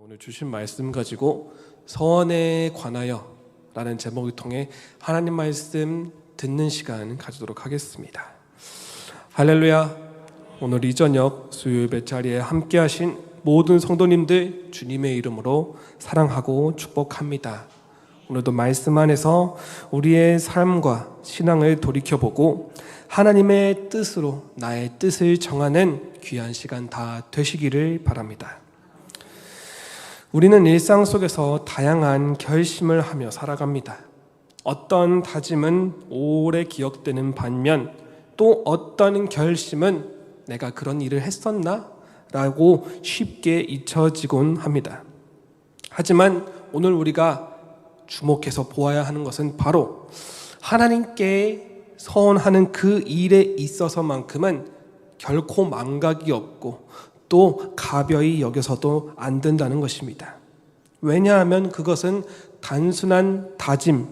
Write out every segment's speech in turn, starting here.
오늘 주신 말씀 가지고 서원에 관하여 라는 제목을 통해 하나님 말씀 듣는 시간 가지도록 하겠습니다. 할렐루야. 오늘 이 저녁 수요예배 자리에 함께 하신 모든 성도님들 주님의 이름으로 사랑하고 축복합니다. 오늘도 말씀 안에서 우리의 삶과 신앙을 돌이켜보고 하나님의 뜻으로 나의 뜻을 정하는 귀한 시간 다 되시기를 바랍니다. 우리는 일상 속에서 다양한 결심을 하며 살아갑니다. 어떤 다짐은 오래 기억되는 반면 또 어떤 결심은 내가 그런 일을 했었나? 라고 쉽게 잊혀지곤 합니다. 하지만 오늘 우리가 주목해서 보아야 하는 것은 바로 하나님께 서원하는 그 일에 있어서만큼은 결코 망각이 없고 또 가벼이 여겨서도 안 된다는 것입니다. 왜냐하면 그것은 단순한 다짐,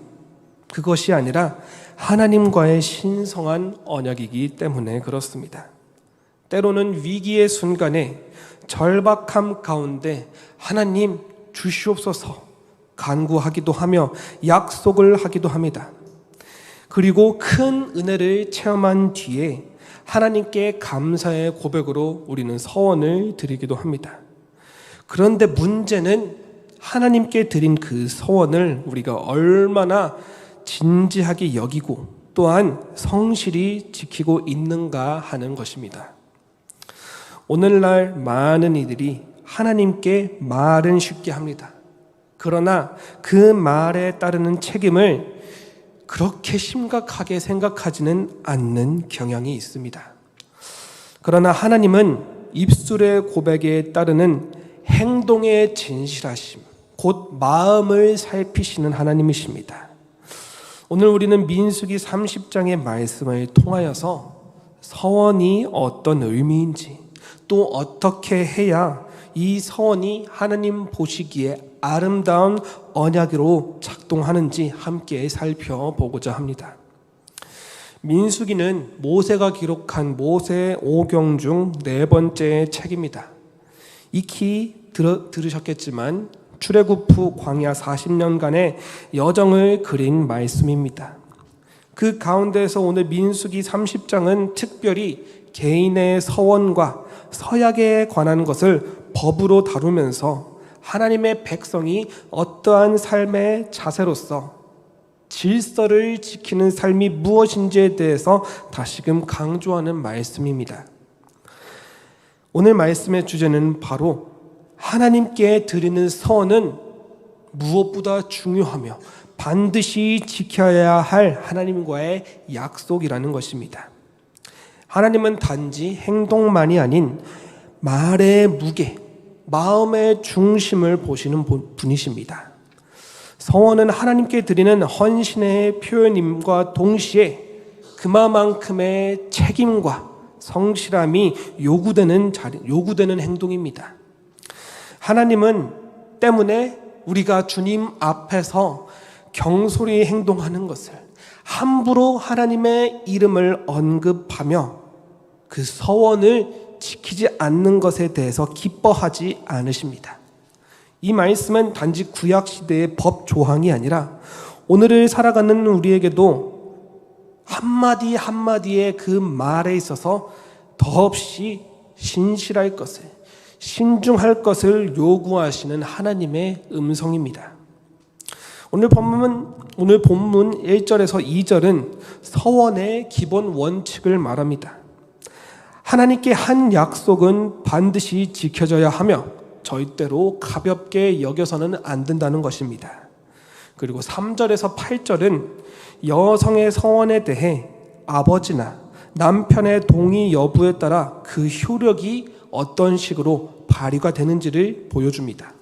그것이 아니라 하나님과의 신성한 언약이기 때문에 그렇습니다. 때로는 위기의 순간에 절박함 가운데 하나님 주시옵소서 간구하기도 하며 약속을 하기도 합니다. 그리고 큰 은혜를 체험한 뒤에 하나님께 감사의 고백으로 우리는 서원을 드리기도 합니다. 그런데 문제는 하나님께 드린 그 서원을 우리가 얼마나 진지하게 여기고 또한 성실히 지키고 있는가 하는 것입니다. 오늘날 많은 이들이 하나님께 말은 쉽게 합니다. 그러나 그 말에 따르는 책임을 그렇게 심각하게 생각하지는 않는 경향이 있습니다. 그러나 하나님은 입술의 고백에 따르는 행동의 진실하심, 곧 마음을 살피시는 하나님이십니다. 오늘 우리는 민수기 30장의 말씀을 통하여서 서원이 어떤 의미인지 또 어떻게 해야 이 서원이 하나님 보시기에 아름다운 언약으로 작동하는지 함께 살펴보고자 합니다. 민수기는 모세가 기록한 모세 오경 중 네 번째 책입니다. 익히 들으셨겠지만 출애굽 후 광야 40년간의 여정을 그린 말씀입니다. 그 가운데서 오늘 민수기 30장은 특별히 개인의 서원과 서약에 관한 것을 법으로 다루면서 하나님의 백성이 어떠한 삶의 자세로서 질서를 지키는 삶이 무엇인지에 대해서 다시금 강조하는 말씀입니다. 오늘 말씀의 주제는 바로 하나님께 드리는 서원은 무엇보다 중요하며 반드시 지켜야 할 하나님과의 약속이라는 것입니다. 하나님은 단지 행동만이 아닌 말의 무게, 마음의 중심을 보시는 분이십니다. 서원은 하나님께 드리는 헌신의 표현임과 동시에 그만큼의 책임과 성실함이 요구되는 행동입니다. 하나님은 때문에 우리가 주님 앞에서 경솔히 행동하는 것을, 함부로 하나님의 이름을 언급하며 그 서원을 지키지 않는 것에 대해서 기뻐하지 않으십니다. 이 말씀은 단지 구약시대의 법 조항이 아니라 오늘을 살아가는 우리에게도 한마디 한마디의 그 말에 있어서 더없이 신실할 것을, 신중할 것을 요구하시는 하나님의 음성입니다. 오늘 본문 1절에서 2절은 서원의 기본 원칙을 말합니다. 하나님께 한 약속은 반드시 지켜져야 하며 절대로 가볍게 여겨서는 안 된다는 것입니다. 그리고 3절에서 8절은 여성의 서원에 대해 아버지나 남편의 동의 여부에 따라 그 효력이 어떤 식으로 발휘가 되는지를 보여줍니다.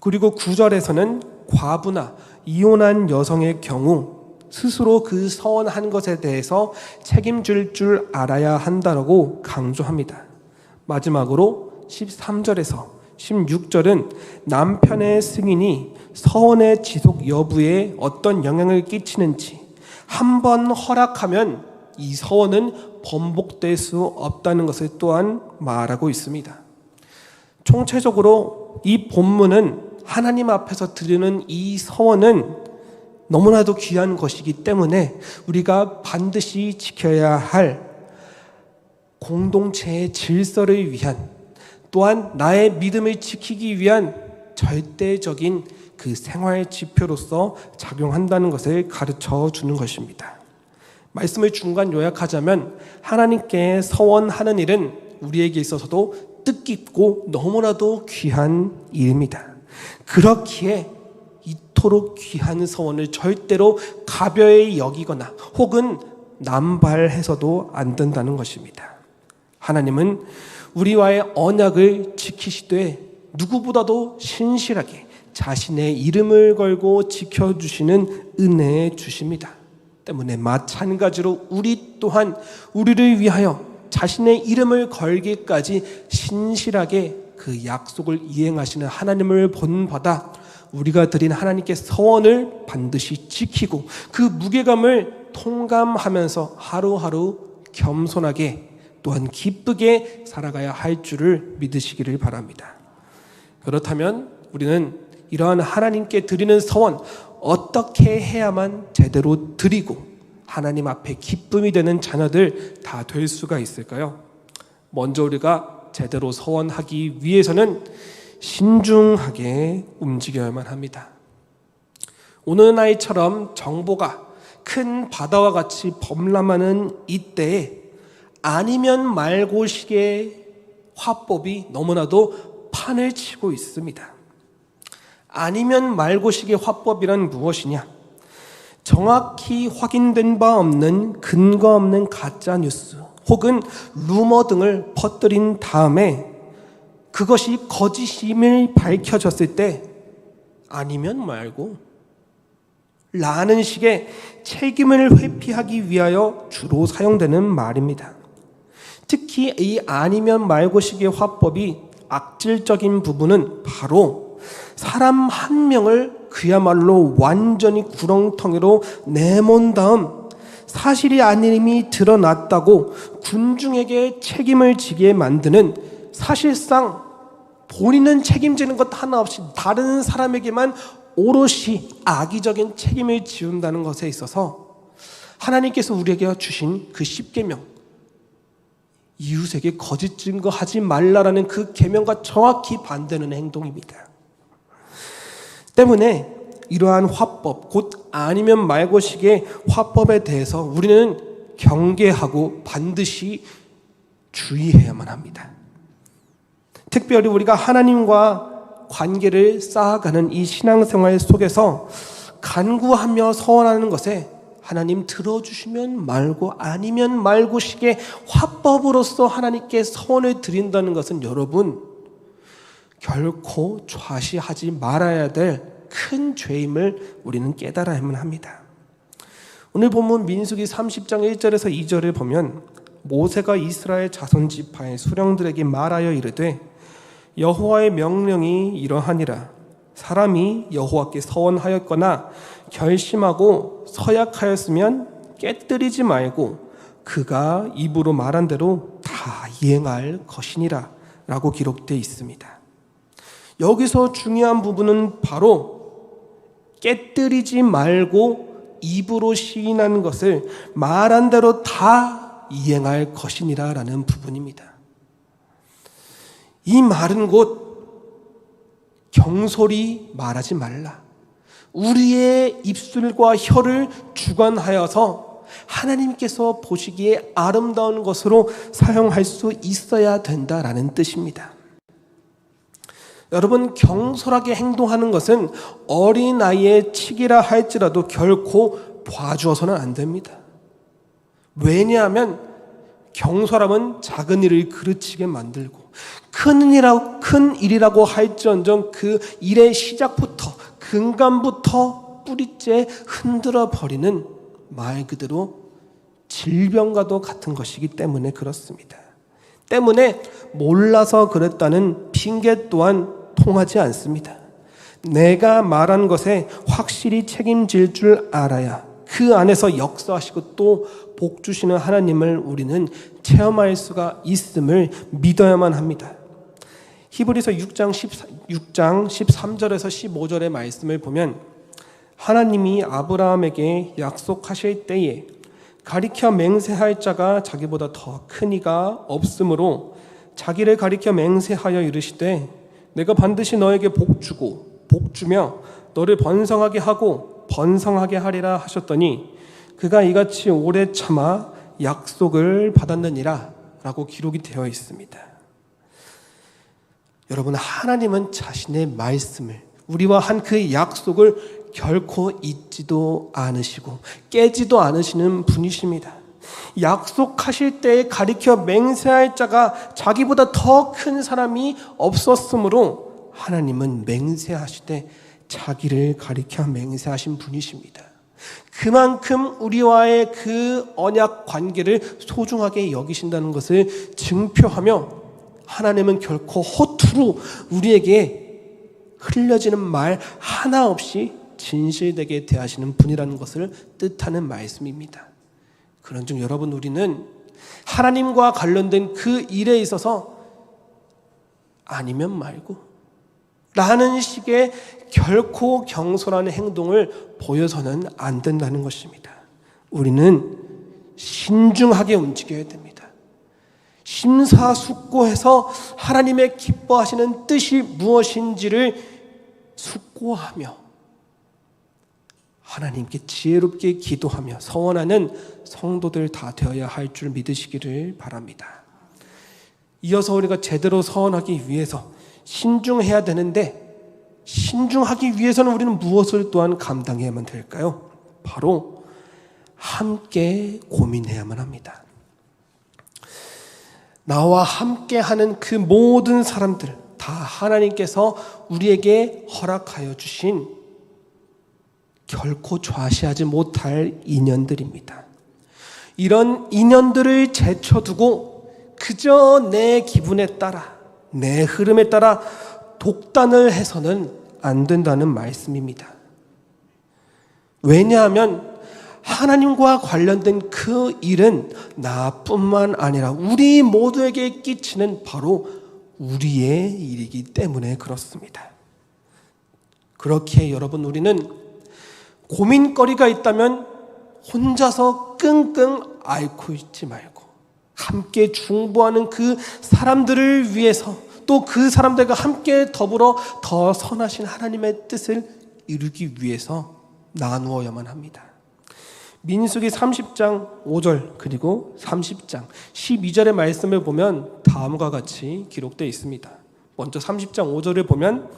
그리고 9절에서는 과부나 이혼한 여성의 경우 스스로 그 서원한 것에 대해서 책임질 줄 알아야 한다고 강조합니다. 마지막으로 13절에서 16절은 남편의 승인이 서원의 지속 여부에 어떤 영향을 끼치는지, 한번 허락하면 이 서원은 번복될 수 없다는 것을 또한 말하고 있습니다. 총체적으로 이 본문은 하나님 앞에서 드리는 이 서원은 너무나도 귀한 것이기 때문에 우리가 반드시 지켜야 할 공동체의 질서를 위한, 또한 나의 믿음을 지키기 위한 절대적인 그 생활 지표로서 작용한다는 것을 가르쳐 주는 것입니다. 말씀을 중간 요약하자면 하나님께 서원하는 일은 우리에게 있어서도 뜻깊고 너무나도 귀한 일입니다. 그렇기에 이토록 귀한 서원을 절대로 가벼이 여기거나 혹은 남발해서도 안 된다는 것입니다. 하나님은 우리와의 언약을 지키시되 누구보다도 신실하게 자신의 이름을 걸고 지켜주시는 은혜에 주십니다. 때문에 마찬가지로 우리 또한 우리를 위하여 자신의 이름을 걸기까지 신실하게 그 약속을 이행하시는 하나님을 본받아 우리가 드린 하나님께 서원을 반드시 지키고 그 무게감을 통감하면서 하루하루 겸손하게 또한 기쁘게 살아가야 할 줄을 믿으시기를 바랍니다. 그렇다면 우리는 이러한 하나님께 드리는 서원 어떻게 해야만 제대로 드리고 하나님 앞에 기쁨이 되는 자녀들 다 될 수가 있을까요? 먼저 우리가 제대로 서원하기 위해서는 신중하게 움직여야만 합니다. 오늘 날처럼 정보가 큰 바다와 같이 범람하는 이때에 아니면 말고식의 화법이 너무나도 판을 치고 있습니다. 아니면 말고식의 화법이란 무엇이냐? 정확히 확인된 바 없는 근거 없는 가짜 뉴스 혹은 루머 등을 퍼뜨린 다음에 그것이 거짓임을 밝혀졌을 때 아니면 말고 라는 식의 책임을 회피하기 위하여 주로 사용되는 말입니다. 특히 이 아니면 말고식의 화법이 악질적인 부분은 바로 사람 한 명을 그야말로 완전히 구렁텅이로 내몬 다음 사실이 아님이 드러났다고 군중에게 책임을 지게 만드는, 사실상 본인은 책임지는 것 하나 없이 다른 사람에게만 오롯이 악의적인 책임을 지운다는 것에 있어서 하나님께서 우리에게 주신 그 10계명, 이웃에게 거짓 증거하지 말라라는 그 계명과 정확히 반대는 행동입니다. 때문에 이러한 화법, 곧 아니면 말고식의 화법에 대해서 우리는 경계하고 반드시 주의해야만 합니다. 특별히 우리가 하나님과 관계를 쌓아가는 이 신앙생활 속에서 간구하며 서원하는 것에 하나님 들어주시면 말고 아니면 말고식의 화법으로서 하나님께 서원을 드린다는 것은 여러분 결코 좌시하지 말아야 될 큰 죄임을 우리는 깨달아야만 합니다. 오늘 본문 민수기 30장 1절에서 2절을 보면 모세가 이스라엘 자손 지파의 수령들에게 말하여 이르되 여호와의 명령이 이러하니라. 사람이 여호와께 서원하였거나 결심하고 서약하였으면 깨뜨리지 말고 그가 입으로 말한 대로 다 이행할 것이니라 라고 기록되어 있습니다. 여기서 중요한 부분은 바로 깨뜨리지 말고 입으로 시인하는 것을 말한 대로 다 이행할 것이니라 라는 부분입니다. 이 말은 곧 경솔히 말하지 말라. 우리의 입술과 혀를 주관하여서 하나님께서 보시기에 아름다운 것으로 사용할 수 있어야 된다라는 뜻입니다. 여러분, 경솔하게 행동하는 것은 어린아이의 치기라 할지라도 결코 봐주어서는 안 됩니다. 왜냐하면 경솔함은 작은 일을 그르치게 만들고 큰 일이라고 할지언정 그 일의 시작부터 근간부터 뿌리째 흔들어 버리는 말 그대로 질병과도 같은 것이기 때문에 그렇습니다. 때문에 몰라서 그랬다는 핑계 또한 통하지 않습니다. 내가 말한 것에 확실히 책임질 줄 알아야 그 안에서 역사하시고 또 복 주시는 하나님을 우리는 체험할 수가 있음을 믿어야만 합니다. 히브리서 6장 13절에서 15절의 말씀을 보면 하나님이 아브라함에게 약속하실 때에 가리켜 맹세할 자가 자기보다 더 큰 이가 없으므로 자기를 가리켜 맹세하여 이르시되 내가 반드시 너에게 복주고 복주며 너를 번성하게 하고 번성하게 하리라 하셨더니 그가 이같이 오래 참아 약속을 받았느니라 라고 기록이 되어 있습니다. 여러분, 하나님은 자신의 말씀을, 우리와 한 그 약속을 결코 잊지도 않으시고 깨지도 않으시는 분이십니다. 약속하실 때에 가리켜 맹세할 자가 자기보다 더 큰 사람이 없었으므로 하나님은 맹세하시되 자기를 가리켜 맹세하신 분이십니다. 그만큼 우리와의 그 언약 관계를 소중하게 여기신다는 것을 증표하며 하나님은 결코 허투루 우리에게 흘려지는 말 하나 없이 진실되게 대하시는 분이라는 것을 뜻하는 말씀입니다. 그런즉 여러분, 우리는 하나님과 관련된 그 일에 있어서 아니면 말고 라는 식의 결코 경솔한 행동을 보여서는 안 된다는 것입니다. 우리는 신중하게 움직여야 됩니다. 심사숙고해서 하나님의 기뻐하시는 뜻이 무엇인지를 숙고하며 하나님께 지혜롭게 기도하며 서원하는 성도들 다 되어야 할 줄 믿으시기를 바랍니다. 이어서 우리가 제대로 서원하기 위해서 신중해야 되는데, 신중하기 위해서는 우리는 무엇을 또한 감당해야만 될까요? 바로 함께 고민해야만 합니다. 나와 함께하는 그 모든 사람들 다 하나님께서 우리에게 허락하여 주신 결코 좌시하지 못할 인연들입니다. 이런 인연들을 제쳐두고 그저 내 기분에 따라, 내 흐름에 따라 독단을 해서는 안 된다는 말씀입니다. 왜냐하면 하나님과 관련된 그 일은 나뿐만 아니라 우리 모두에게 끼치는 바로 우리의 일이기 때문에 그렇습니다. 그렇기에 여러분, 우리는 고민거리가 있다면 혼자서 끙끙 앓고 있지 말고 함께 중보하는 그 사람들을 위해서, 또 그 사람들과 함께 더불어 더 선하신 하나님의 뜻을 이루기 위해서 나누어야만 합니다. 민수기 30장 5절 그리고 30장 12절의 말씀을 보면 다음과 같이 기록되어 있습니다. 먼저 30장 5절을 보면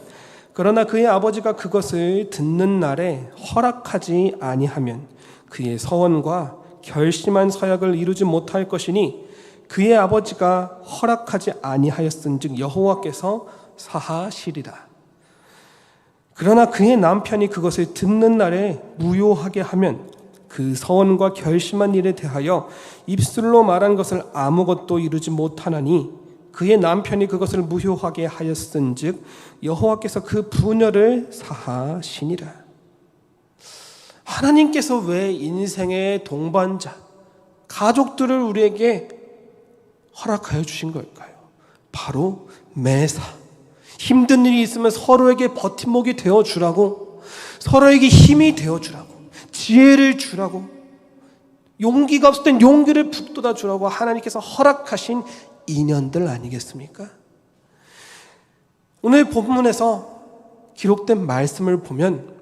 그러나 그의 아버지가 그것을 듣는 날에 허락하지 아니하면 그의 서원과 결심한 서약을 이루지 못할 것이니 그의 아버지가 허락하지 아니하였은즉 여호와께서 사하시리라. 그러나 그의 남편이 그것을 듣는 날에 무효하게 하면 그 서원과 결심한 일에 대하여 입술로 말한 것을 아무것도 이루지 못하나니 그의 남편이 그것을 무효하게 하였은즉 여호와께서 그 부녀를 사하시니라. 하나님께서 왜 인생의 동반자, 가족들을 우리에게 허락하여 주신 걸까요? 바로 매사 힘든 일이 있으면 서로에게 버팀목이 되어주라고, 서로에게 힘이 되어주라고, 지혜를 주라고, 용기가 없을 땐 용기를 북돋아 주라고 하나님께서 허락하신 인연들 아니겠습니까? 오늘 본문에서 기록된 말씀을 보면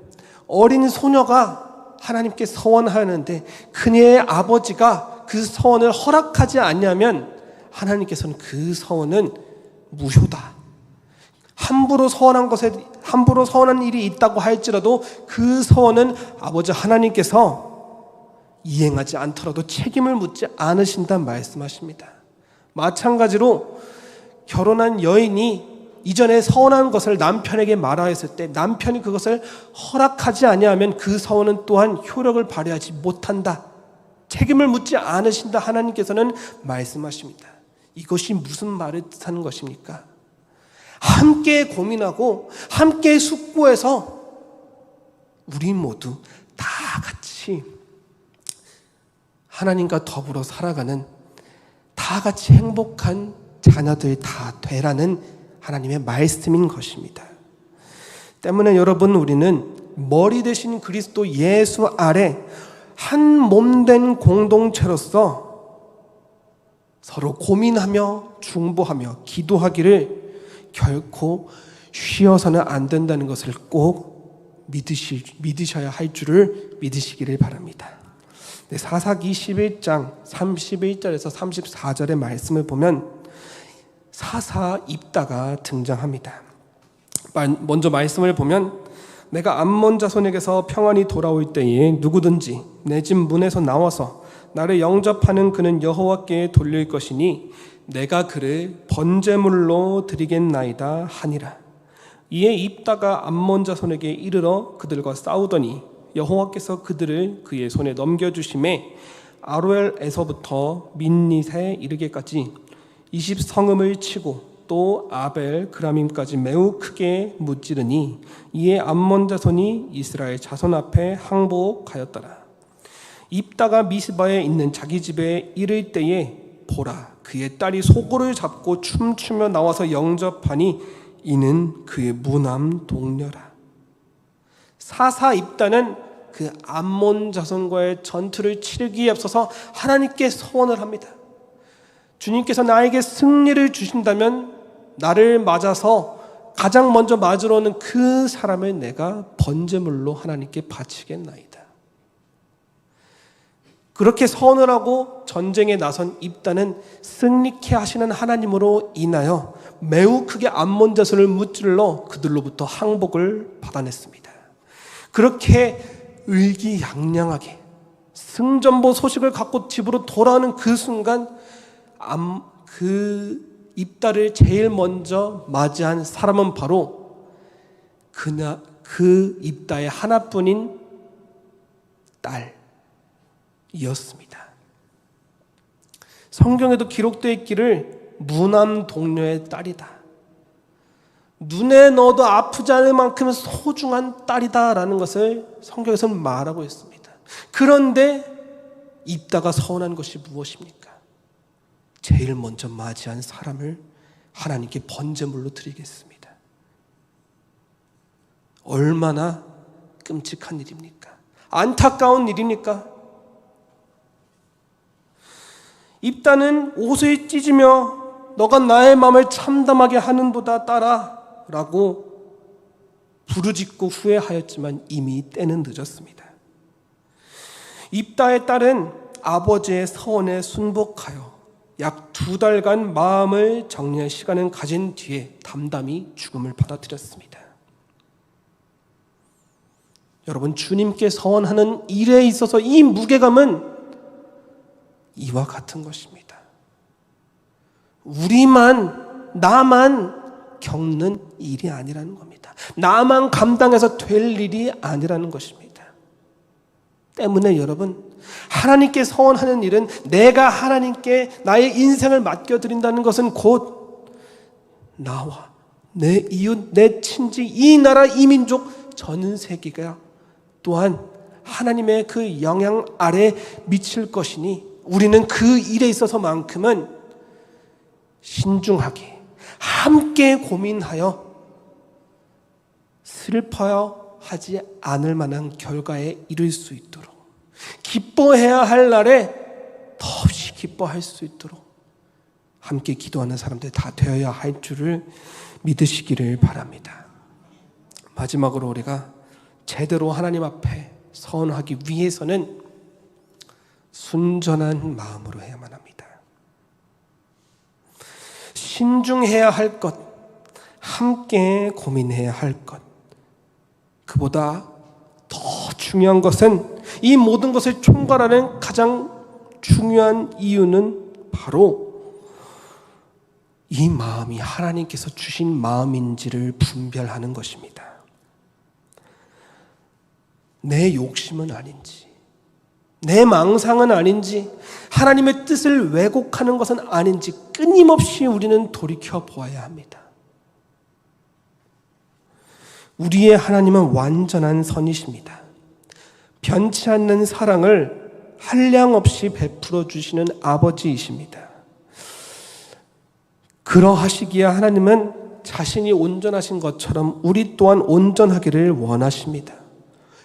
어린 소녀가 하나님께 서원하는데 그녀의 아버지가 그 서원을 허락하지 않냐면 하나님께서는 그 서원은 무효다. 함부로 서원한 일이 있다고 할지라도 그 서원은 아버지 하나님께서 이행하지 않더라도 책임을 묻지 않으신다는 말씀하십니다. 마찬가지로 결혼한 여인이 이전에 서원한 것을 남편에게 말하였을 때 남편이 그것을 허락하지 아니하면 그 서원은 또한 효력을 발휘하지 못한다. 책임을 묻지 않으신다. 하나님께서는 말씀하십니다. 이것이 무슨 말을 뜻하는 것입니까? 함께 고민하고 함께 숙고해서 우리 모두 다 같이 하나님과 더불어 살아가는 다 같이 행복한 자녀들 다 되라는 하나님의 말씀인 것입니다. 때문에 여러분, 우리는 머리 대신 그리스도 예수 아래 한 몸된 공동체로서 서로 고민하며 중보하며 기도하기를 결코 쉬어서는 안 된다는 것을 꼭 믿으셔야 할 줄을 믿으시기를 바랍니다. 사사기 11장 31절에서 34절의 말씀을 보면 사사 입다가 등장합니다. 먼저 말씀을 보면 내가 암몬 자손에게서 평안히 돌아올 때에 누구든지 내 집 문에서 나와서 나를 영접하는 그는 여호와께 돌릴 것이니 내가 그를 번제물로 드리겠나이다 하니라. 이에 입다가 암몬 자손에게 이르러 그들과 싸우더니 여호와께서 그들을 그의 손에 넘겨주심에 아로엘에서부터 민닛에 이르기까지 20성읍을 치고 또 아벨 그라밈까지 매우 크게 무찌르니 이에 암몬 자손이 이스라엘 자손 앞에 항복하였더라. 입다가 미스바에 있는 자기 집에 이를 때에 보라, 그의 딸이 소고를 잡고 춤추며 나와서 영접하니 이는 그의 무남 동료라. 사사 입다는 그 암몬 자손과의 전투를 치르기에 앞서서 하나님께 서원을 합니다. 주님께서 나에게 승리를 주신다면 나를 맞아서 가장 먼저 맞으러 오는 그 사람을 내가 번제물로 하나님께 바치겠나이다. 그렇게 서원을 하고 전쟁에 나선 입다는 승리케 하시는 하나님으로 인하여 매우 크게 암몬 자손을 무찔러 그들로부터 항복을 받아냈습니다. 그렇게 의기양양하게 승전보 소식을 갖고 집으로 돌아오는 그 순간 그 입다를 제일 먼저 맞이한 사람은 바로 그 입다의 하나뿐인 딸이었습니다. 성경에도 기록되어 있기를 무남 동료의 딸이다, 눈에 넣어도 아프지 않을 만큼 소중한 딸이다라는 것을 성경에서는 말하고 있습니다. 그런데 입다가 서운한 것이 무엇입니까? 제일 먼저 맞이한 사람을 하나님께 번제물로 드리겠습니다. 얼마나 끔찍한 일입니까? 안타까운 일입니까? 입다는 옷을 찢으며 너가 나의 마음을 참담하게 하는도다 딸아 라고 부르짖고 후회하였지만 이미 때는 늦었습니다. 입다의 딸은 아버지의 서원에 순복하여 약 2달간 마음을 정리할 시간을 가진 뒤에 담담히 죽음을 받아들였습니다. 여러분, 주님께 서원하는 일에 있어서 이 무게감은 이와 같은 것입니다. 나만 겪는 일이 아니라는 겁니다. 나만 감당해서 될 일이 아니라는 것입니다. 때문에 여러분, 하나님께 서원하는 일은 내가 하나님께 나의 인생을 맡겨드린다는 것은 곧 나와 내 이웃, 내 친지, 이 나라, 이 민족, 전 세계가 또한 하나님의 그 영향 아래 미칠 것이니 우리는 그 일에 있어서만큼은 신중하게 함께 고민하여 슬퍼야 하지 않을 만한 결과에 이를 수 있도록, 기뻐해야 할 날에 더없이 기뻐할 수 있도록 함께 기도하는 사람들 다 되어야 할 줄을 믿으시기를 바랍니다. 마지막으로 우리가 제대로 하나님 앞에 서원하기 위해서는 순전한 마음으로 해야만 합니다. 신중해야 할 것, 함께 고민해야 할 것, 그보다 더 중요한 것은, 이 모든 것을 총괄하는 가장 중요한 이유는 바로 이 마음이 하나님께서 주신 마음인지를 분별하는 것입니다. 내 욕심은 아닌지, 내 망상은 아닌지, 하나님의 뜻을 왜곡하는 것은 아닌지 끊임없이 우리는 돌이켜 보아야 합니다. 우리의 하나님은 완전한 선이십니다. 변치 않는 사랑을 한량없이 베풀어 주시는 아버지이십니다. 그러하시기에 하나님은 자신이 온전하신 것처럼 우리 또한 온전하기를 원하십니다.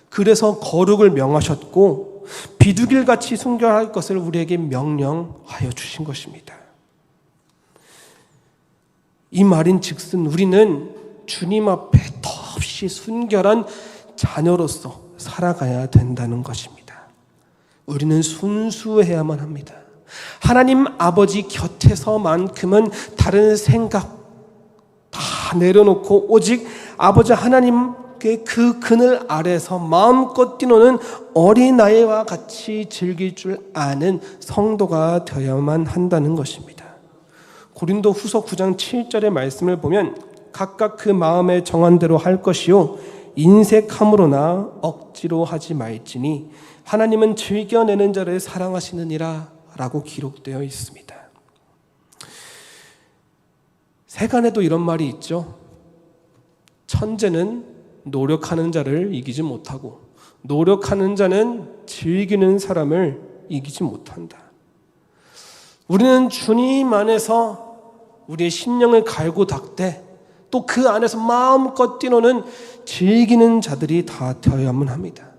그래서 거룩을 명하셨고 비둘기같이 순결할 것을 우리에게 명령하여 주신 것입니다. 이 말인 즉슨 우리는 주님 앞에 더없이 순결한 자녀로서 살아가야 된다는 것입니다. 우리는 순수해야만 합니다. 하나님 아버지 곁에서만큼은 다른 생각 다 내려놓고 오직 아버지 하나님의 그 그늘 아래서 마음껏 뛰노는 어린아이와 같이 즐길 줄 아는 성도가 되어야만 한다는 것입니다. 고린도 후서 9장 7절의 말씀을 보면 각각 그 마음의 정한대로 할 것이요 인색함으로나 억지로 하지 말지니 하나님은 즐겨내는 자를 사랑하시느니라 라고 기록되어 있습니다. 세간에도 이런 말이 있죠. 천재는 노력하는 자를 이기지 못하고 노력하는 자는 즐기는 사람을 이기지 못한다. 우리는 주님 안에서 우리의 심령을 갈고 닦되 또 그 안에서 마음껏 뛰노는 즐기는 자들이 다 되어야만 합니다.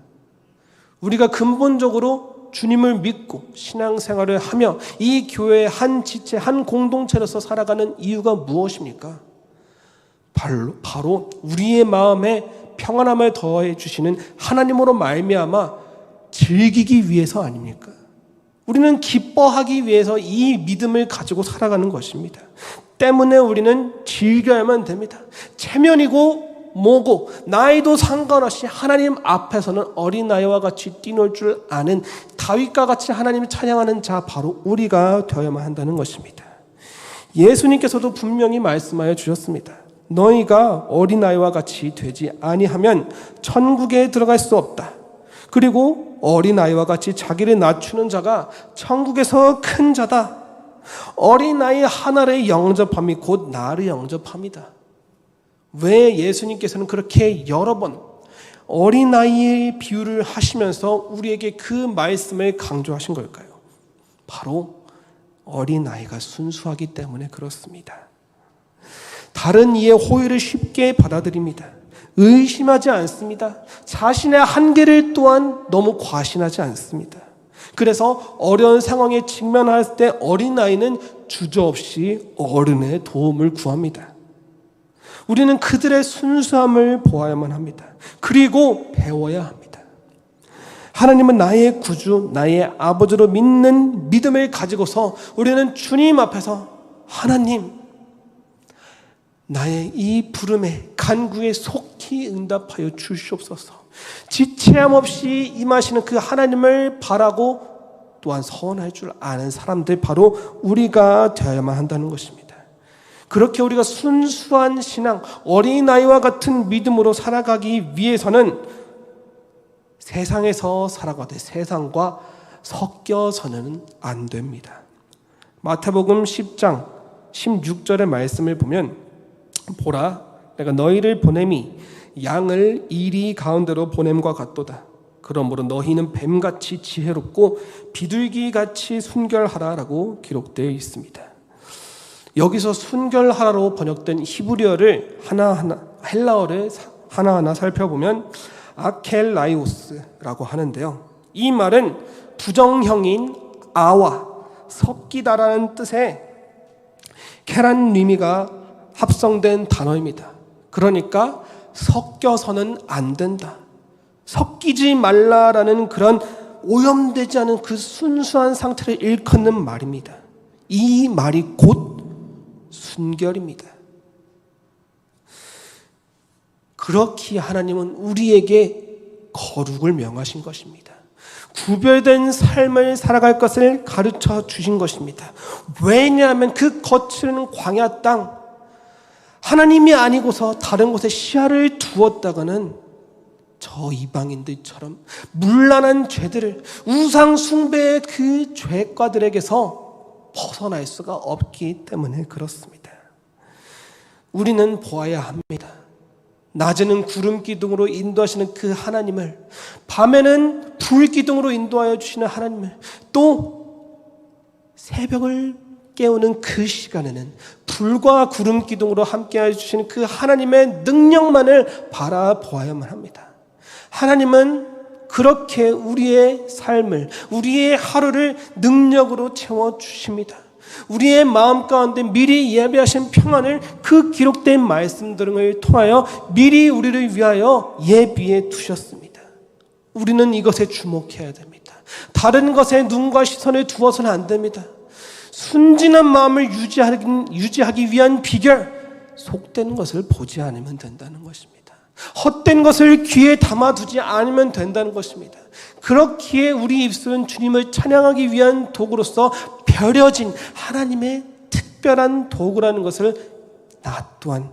우리가 근본적으로 주님을 믿고 신앙생활을 하며 이 교회의 한 지체, 한 공동체로서 살아가는 이유가 무엇입니까? 바로 우리의 마음에 평안함을 더해 주시는 하나님으로 말미암아 즐기기 위해서 아닙니까? 우리는 기뻐하기 위해서 이 믿음을 가지고 살아가는 것입니다. 때문에 우리는 즐겨야만 됩니다. 체면이고 뭐고 나이도 상관없이 하나님 앞에서는 어린아이와 같이 뛰놀 줄 아는 다윗과 같이 하나님을 찬양하는 자 바로 우리가 되어야만 한다는 것입니다. 예수님께서도 분명히 말씀하여 주셨습니다. 너희가 어린아이와 같이 되지 아니하면 천국에 들어갈 수 없다. 그리고 어린아이와 같이 자기를 낮추는 자가 천국에서 큰 자다. 어린아이 하나를 영접함이 곧 나를 영접합니다. 왜 예수님께서는 그렇게 여러 번 어린아이의 비유를 하시면서 우리에게 그 말씀을 강조하신 걸까요? 바로 어린아이가 순수하기 때문에 그렇습니다. 다른 이의 호의를 쉽게 받아들입니다. 의심하지 않습니다. 자신의 한계를 또한 너무 과신하지 않습니다. 그래서 어려운 상황에 직면할 때 어린아이는 주저없이 어른의 도움을 구합니다. 우리는 그들의 순수함을 보아야만 합니다. 그리고 배워야 합니다. 하나님은 나의 구주, 나의 아버지로 믿는 믿음을 가지고서 우리는 주님 앞에서 하나님, 나의 이 부름에 간구에 속히 응답하여 주시옵소서. 지체함 없이 임하시는 그 하나님을 바라고 또한 서원할 줄 아는 사람들 바로 우리가 되어야만 한다는 것입니다. 그렇게 우리가 순수한 신앙, 어린아이와 같은 믿음으로 살아가기 위해서는 세상에서 살아가되 세상과 섞여서는 안 됩니다. 마태복음 10장 16절의 말씀을 보면 보라, 내가 너희를 보냄이 양을 이리 가운데로 보냄과 같도다. 그러므로 너희는 뱀같이 지혜롭고 비둘기같이 순결하라라고 기록되어 있습니다. 여기서 순결하라로 번역된 히브리어를 하나하나, 헬라어를 하나하나 살펴보면 아켈라이오스라고 하는데요. 이 말은 부정형인 아와 섞이다라는 뜻의 케란 리미가 합성된 단어입니다. 그러니까 섞여서는 안 된다. 섞이지 말라라는 그런 오염되지 않은 그 순수한 상태를 일컫는 말입니다. 이 말이 곧 순결입니다. 그렇기에 하나님은 우리에게 거룩을 명하신 것입니다. 구별된 삶을 살아갈 것을 가르쳐 주신 것입니다. 왜냐하면 그 거칠은 광야 땅, 하나님이 아니고서 다른 곳에 시야를 두었다가는 저 이방인들처럼 문란한 죄들을 우상 숭배의 그 죄과들에게서 벗어날 수가 없기 때문에 그렇습니다. 우리는 보아야 합니다. 낮에는 구름 기둥으로 인도하시는 그 하나님을, 밤에는 불 기둥으로 인도하여 주시는 하나님을, 또 새벽을 깨우는 그 시간에는 불과 구름 기둥으로 함께 해주시는 그 하나님의 능력만을 바라보아야만 합니다. 하나님은 그렇게 우리의 삶을, 우리의 하루를 능력으로 채워주십니다. 우리의 마음 가운데 미리 예비하신 평안을 그 기록된 말씀들을 통하여 미리 우리를 위하여 예비해 두셨습니다. 우리는 이것에 주목해야 됩니다. 다른 것에 눈과 시선을 두어서는 안 됩니다. 순진한 마음을 유지하기 위한 비결, 속된 것을 보지 않으면 된다는 것입니다. 헛된 것을 귀에 담아두지 않으면 된다는 것입니다. 그렇기에 우리 입술은 주님을 찬양하기 위한 도구로서 벼려진 하나님의 특별한 도구라는 것을 나 또한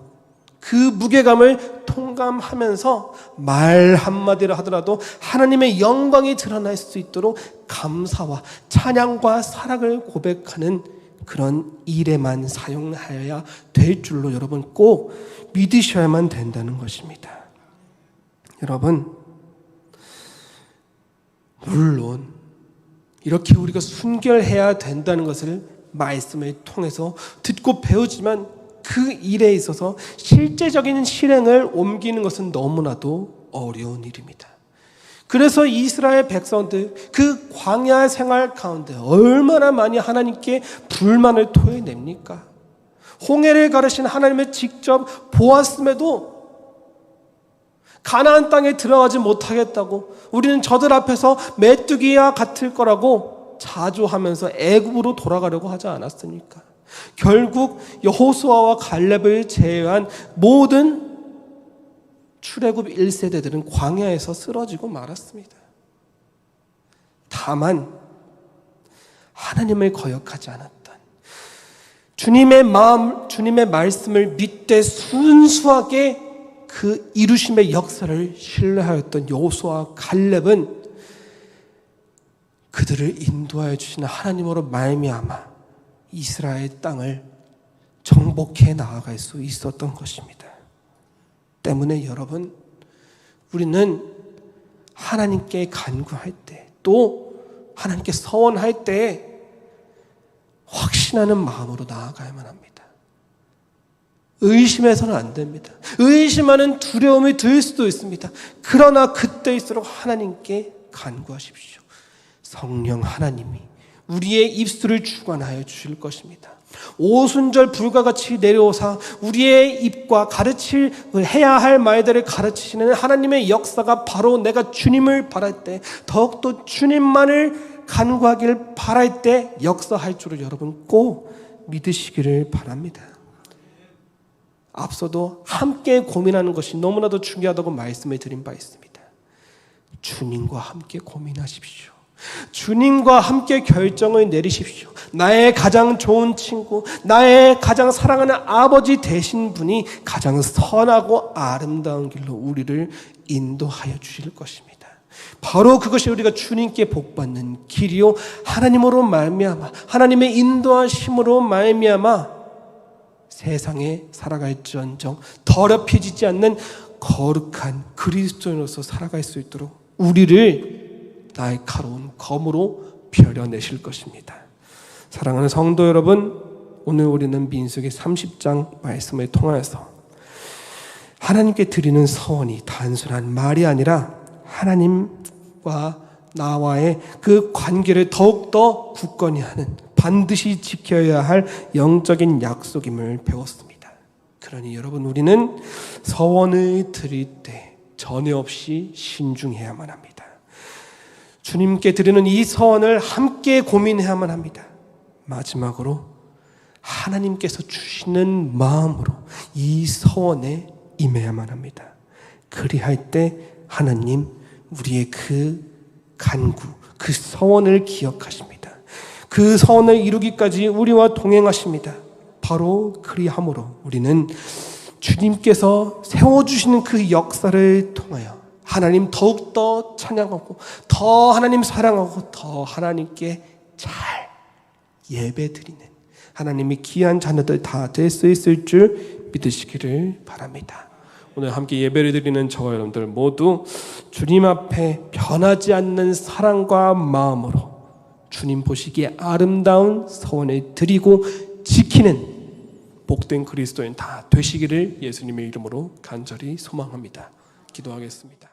그 무게감을 통감하면서 말 한마디를 하더라도 하나님의 영광이 드러날 수 있도록 감사와 찬양과 사랑을 고백하는 그런 일에만 사용하여야 될 줄로 여러분 꼭 믿으셔야만 된다는 것입니다. 여러분, 물론 이렇게 우리가 순결해야 된다는 것을 말씀을 통해서 듣고 배우지만 그 일에 있어서 실제적인 실행을 옮기는 것은 너무나도 어려운 일입니다. 그래서 이스라엘 백성들 그 광야 생활 가운데 얼마나 많이 하나님께 불만을 토해냅니까? 홍해를 가르신 하나님을 직접 보았음에도 가나안 땅에 들어가지 못하겠다고, 우리는 저들 앞에서 메뚜기와 같을 거라고 자조하면서 애굽으로 돌아가려고 하지 않았습니까? 결국 여호수아와 갈렙을 제외한 모든 출애굽 1세대들은 광야에서 쓰러지고 말았습니다. 다만 하나님을 거역하지 않았던, 주님의 마음, 주님의 말씀을 믿되 순수하게 그 이루심의 역사를 신뢰하였던 여호수아와 갈렙은 그들을 인도하여 주시는 하나님으로 말미암아 이스라엘 땅을 정복해 나아갈 수 있었던 것입니다. 때문에 여러분, 우리는 하나님께 간구할 때, 또 하나님께 서원할 때 확신하는 마음으로 나아가야만 합니다. 의심해서는 안 됩니다. 의심하는 두려움이 들 수도 있습니다. 그러나 그때일수록 하나님께 간구하십시오. 성령 하나님이 우리의 입술을 주관하여 주실 것입니다. 오순절 불과같이 내려오사 우리의 입과 해야 할 말들을 가르치시는 하나님의 역사가 바로 내가 주님을 바랄 때, 더욱더 주님만을 간구하길 바랄 때 역사할 줄을 여러분 꼭 믿으시기를 바랍니다. 앞서도 함께 고민하는 것이 너무나도 중요하다고 말씀을 드린 바 있습니다. 주님과 함께 고민하십시오. 주님과 함께 결정을 내리십시오. 나의 가장 좋은 친구, 나의 가장 사랑하는 아버지 되신 분이 가장 선하고 아름다운 길로 우리를 인도하여 주실 것입니다. 바로 그것이 우리가 주님께 복받는 길이요, 하나님으로 말미암아, 하나님의 인도하심으로 말미암아 세상에 살아갈지언정 더럽혀지지 않는 거룩한 그리스도인으로서 살아갈 수 있도록 우리를 날카로운 검으로 벼려내실 것입니다. 사랑하는 성도 여러분, 오늘 우리는 민수기 30장 말씀을 통하여서 하나님께 드리는 서원이 단순한 말이 아니라 하나님과 나와의 그 관계를 더욱더 굳건히 하는, 반드시 지켜야 할 영적인 약속임을 배웠습니다. 그러니 여러분, 우리는 서원을 드릴 때 전에 없이 신중해야만 합니다. 주님께 드리는 이 서원을 함께 고민해야만 합니다. 마지막으로 하나님께서 주시는 마음으로 이 서원에 임해야만 합니다. 그리할 때 하나님 우리의 그 간구, 그 서원을 기억하십니다. 그 서원을 이루기까지 우리와 동행하십니다. 바로 그리함으로 우리는 주님께서 세워주시는 그 역사를 통하여 하나님 더욱더 찬양하고, 더 하나님 사랑하고, 더 하나님께 잘 예배드리는 하나님의 귀한 자녀들 다 될 수 있을 줄 믿으시기를 바랍니다. 오늘 함께 예배를 드리는 저와 여러분들 모두 주님 앞에 변하지 않는 사랑과 마음으로 주님 보시기에 아름다운 서원을 드리고 지키는 복된 그리스도인 다 되시기를 예수님의 이름으로 간절히 소망합니다. 기도하겠습니다.